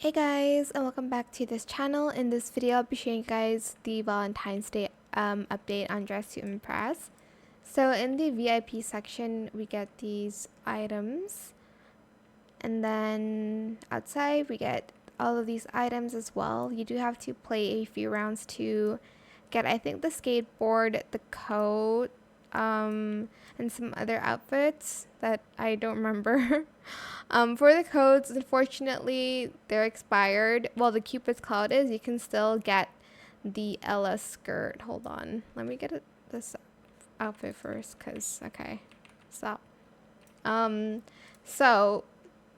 Hey guys, and welcome back to this channel. In this video, I'll be showing you guys the Valentine's Day update on Dress to Impress. So in the VIP section, we get these items, and then outside we get all of these items as well. You do have to play a few rounds to get, I think, the skateboard, the coat, and some other outfits that I don't remember. For the codes, unfortunately, they're expired. Well, the Cupid's Cloud is. You can still get the Ella skirt. Hold on. Let me get this outfit first, because, okay. Stop. So,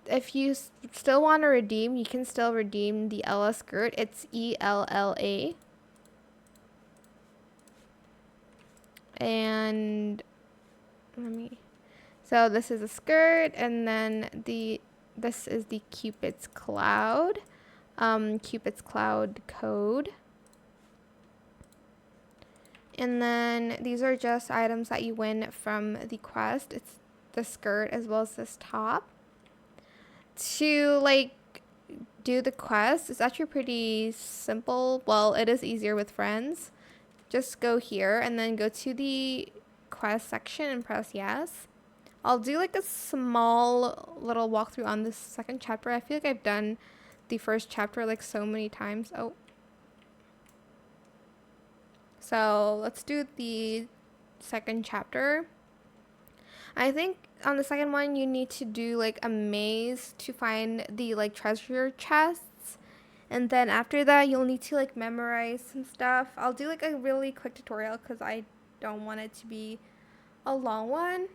if you still want to redeem, you can still redeem the Ella skirt. It's ELLA. And so this is a skirt, and then this is the Cupid's Cloud code. And then these are just items that you win from the quest. It's the skirt as well as this top. To do the quest, it's actually pretty simple. Well, it is easier with friends. Just go here and then go to the quest section and press yes. I'll do like a small little walkthrough on this second chapter. I feel like I've done the first chapter like so many times. Oh. So let's do the second chapter. I think on the second one you need to do like a maze to find the like treasure chests. And then after that you'll need to like memorize some stuff. I'll do like a really quick tutorial because I don't want it to be a long one.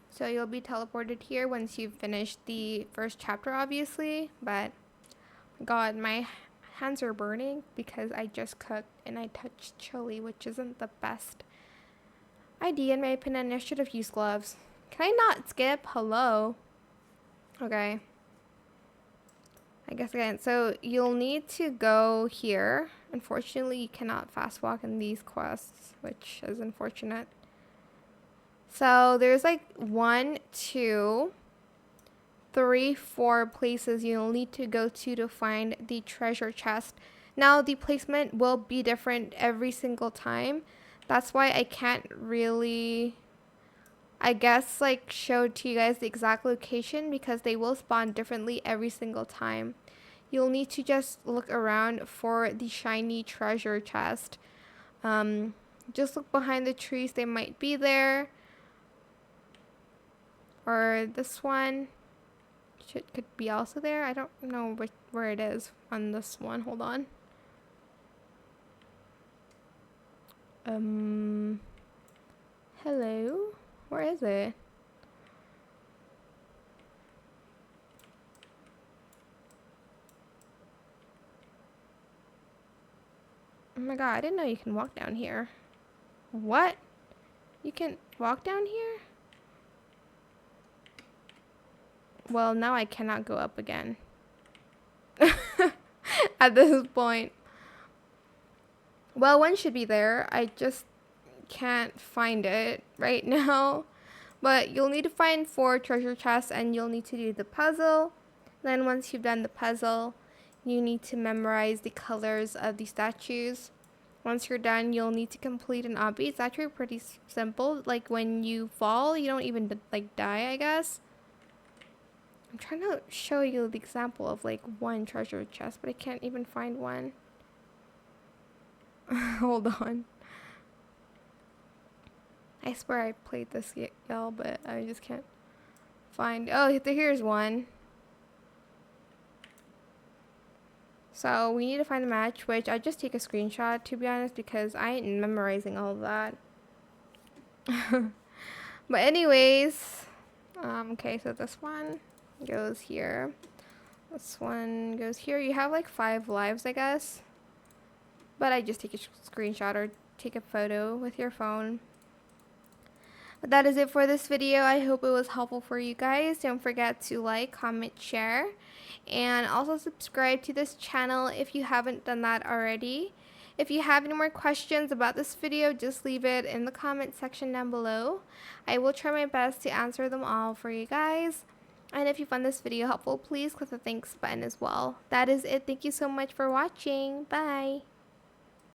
So you'll be teleported here once you've finished the first chapter, obviously. But, God, my hands are burning because I just cooked and I touched chili, which isn't the best idea in my opinion. I should have used gloves. Can I not skip? Hello? Okay. I guess again. So you'll need to go here. Unfortunately, you cannot fast walk in these quests, which is unfortunate. So there's like 1, 2, 3, 4 places you'll need to go to find the treasure chest. Now the placement will be different every single time. That's why I can't really, I guess, like show to you guys the exact location because they will spawn differently every single time. You'll need to just look around for the shiny treasure chest. Just look behind the trees, they might be there. Or this one could be also there. I don't know where it is on this one. Hold on. Hello? Where is it? Oh my god, I didn't know you can walk down here. What? You can walk down here? Well, now I cannot go up again. At this point. Well, one should be there. I just can't find it right now. But you'll need to find 4 treasure chests and you'll need to do the puzzle. Then once you've done the puzzle, you need to memorize the colors of the statues. Once you're done, you'll need to complete an obby. It's actually pretty simple. Like when you fall, you don't even like die, I guess. I'm trying to show you the example of like one treasure chest, but I can't even find one. Hold on. I swear I played this y'all, but I just can't find. Oh, here's one. So we need to find a match, which I just take a screenshot to be honest because I ain't memorizing all of that. But anyways, okay, so this one goes here. This one goes here. You have like 5 lives, I guess. But I just take a screenshot or take a photo with your phone. But that is it for this video. I hope it was helpful for you guys. Don't forget to like, comment, share, and also subscribe to this channel if you haven't done that already. If you have any more questions about this video, just leave it in the comment section down below. I will try my best to answer them all for you guys. And if you found this video helpful, please click the thanks button as well. That is it. Thank you so much for watching. Bye.